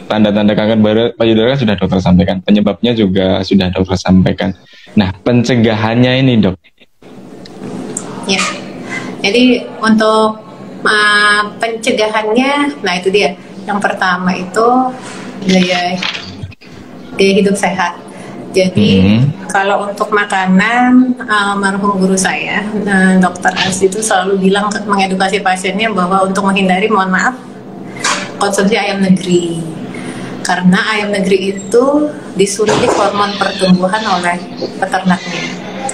Tanda-tanda kanker payudara sudah dokter sampaikan, penyebabnya juga sudah dokter sampaikan. Nah, pencegahannya ini dok. Ya, jadi untuk pencegahannya, nah itu dia. Yang pertama itu gaya hidup sehat. Jadi kalau untuk makanan, almarhum guru saya, Dokter As itu selalu bilang mengedukasi pasiennya bahwa untuk menghindari, mohon maaf, konsumsi ayam negeri. Karena ayam negeri itu disuntik hormon pertumbuhan oleh peternaknya.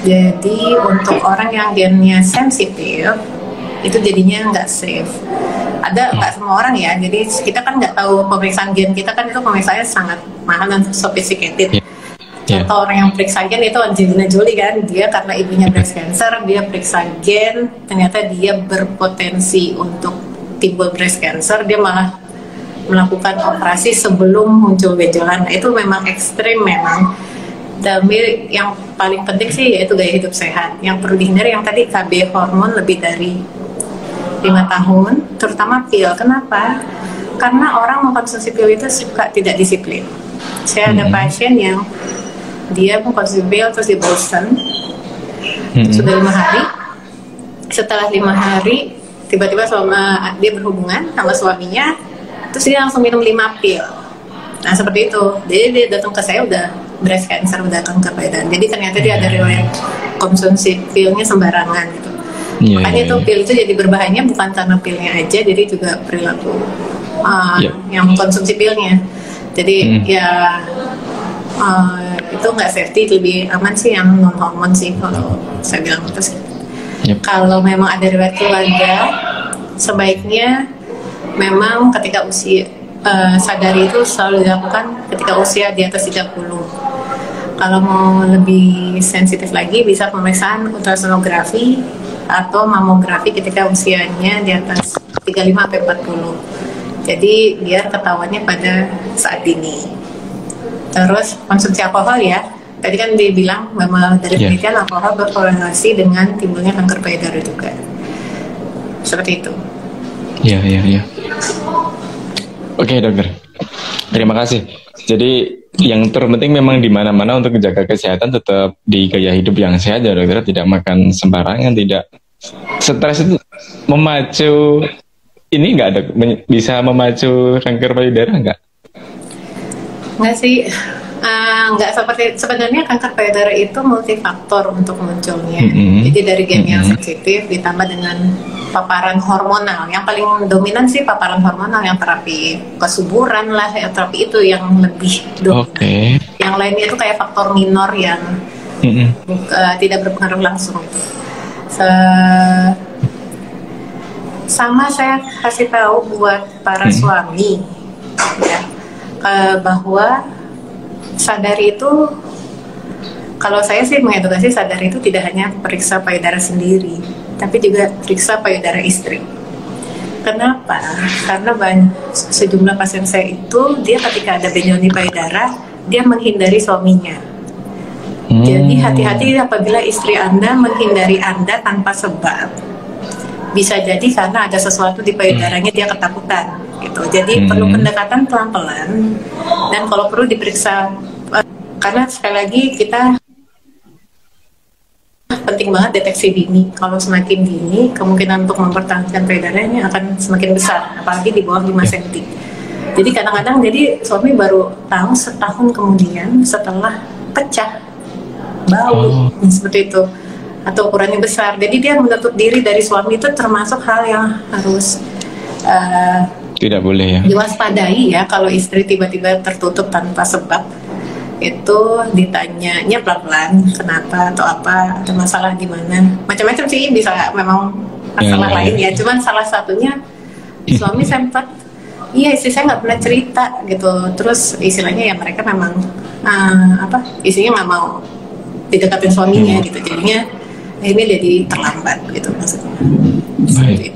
Jadi untuk orang yang gennya sensitif, itu jadinya nggak safe. Ada nggak semua orang ya, jadi kita kan nggak tahu pemeriksaan gen kita kan itu pemeriksaannya sangat mahal dan sophisticated. Contoh orang yang periksa gen itu Angelina Jolie kan, dia karena ibunya breast cancer, dia periksa gen, ternyata dia berpotensi untuk timbul breast cancer, dia malah melakukan operasi sebelum muncul benjolan. Nah, itu memang ekstrim memang. Tapi yang paling penting sih yaitu gaya hidup sehat. Yang perlu dihindari yang tadi KB hormon lebih dari 5 tahun, terutama pil. Kenapa? Karena orang mengkonsumsi pil itu suka tidak disiplin. Saya ada pasien yang dia mengkonsumsi pil terus dia bosan, sudah 5 hari. Setelah 5 hari tiba-tiba sama dia berhubungan sama suaminya, terus dia langsung minum 5 pil. Nah seperti itu. Jadi dia datang ke saya udah breast cancer, udah kanker payudara. Jadi ternyata dia ada riwayat konsumsi pilnya sembarangan gitu. Makanya itu pil itu jadi berbahaya bukan karena pilnya aja, jadi juga perilaku yang mengkonsumsi pilnya. Jadi itu nggak safety, lebih aman sih yang non hormon sih kalau saya bilang itu sih. Kalau memang ada riwayat keluarga, sebaiknya memang ketika usia sadari itu selalu dilakukan ketika usia di atas 30. Kalau mau lebih sensitif lagi bisa pemeriksaan ultrasonografi atau mamografi ketika usianya di atas 35 sampai 40. Jadi biar ketahuannya pada saat ini. Terus konsumsi alkohol ya. Tadi kan dibilang memang dari penelitian alkohol berkorelasi dengan timbulnya kanker payudara juga. Seperti itu. Iya. Oke dokter, terima kasih. Jadi yang terpenting memang di mana-mana untuk menjaga kesehatan tetap di gaya hidup yang sehat ya dokter. Tidak makan sembarangan, tidak stres itu memacu ini nggak ada bisa memacu kanker payudara nggak? Nggak sih. Nggak seperti sebenarnya kanker payudara itu multifaktor untuk munculnya. Jadi dari gen yang sensitif ditambah dengan paparan hormonal. Yang paling dominan sih paparan hormonal, yang terapi kesuburan lah, ya terapi itu yang lebih dominan. Yang lainnya itu kayak faktor minor yang tidak berpengaruh langsung. Sama saya kasih tahu buat para suami ya, bahwa sadari itu, kalau saya sih mengedukasi sadari itu tidak hanya periksa payudara sendiri, tapi juga periksa payudara istri. Kenapa? Karena sejumlah pasien saya itu dia ketika ada benjolan di payudara dia menghindari suaminya. Jadi hati-hati apabila istri Anda menghindari Anda tanpa sebab. Bisa jadi karena ada sesuatu di payudaranya dia ketakutan gitu. Jadi perlu pendekatan pelan-pelan dan kalau perlu diperiksa, karena sekali lagi kita penting banget deteksi dini. Kalau semakin dini kemungkinan untuk mempertahankan payudaranya akan semakin besar, apalagi di bawah 5 cm. Jadi kadang-kadang jadi suami baru tahu setahun kemudian setelah pecah bau seperti itu atau ukurannya besar. Jadi dia menutup diri dari suami itu termasuk hal yang harus tidak boleh ya diwaspadai ya. Kalau istri tiba-tiba tertutup tanpa sebab, itu ditanyanya pelan-pelan kenapa atau apa, ada masalah di mana, macam-macam sih, bisa memang masalah lain ya. Cuman salah satunya suami sempat istri saya nggak pernah cerita gitu, terus istilahnya ya mereka memang istrinya nggak mau didekatin suaminya gitu, jadinya ini jadi terlambat gitu maksudnya. Baik.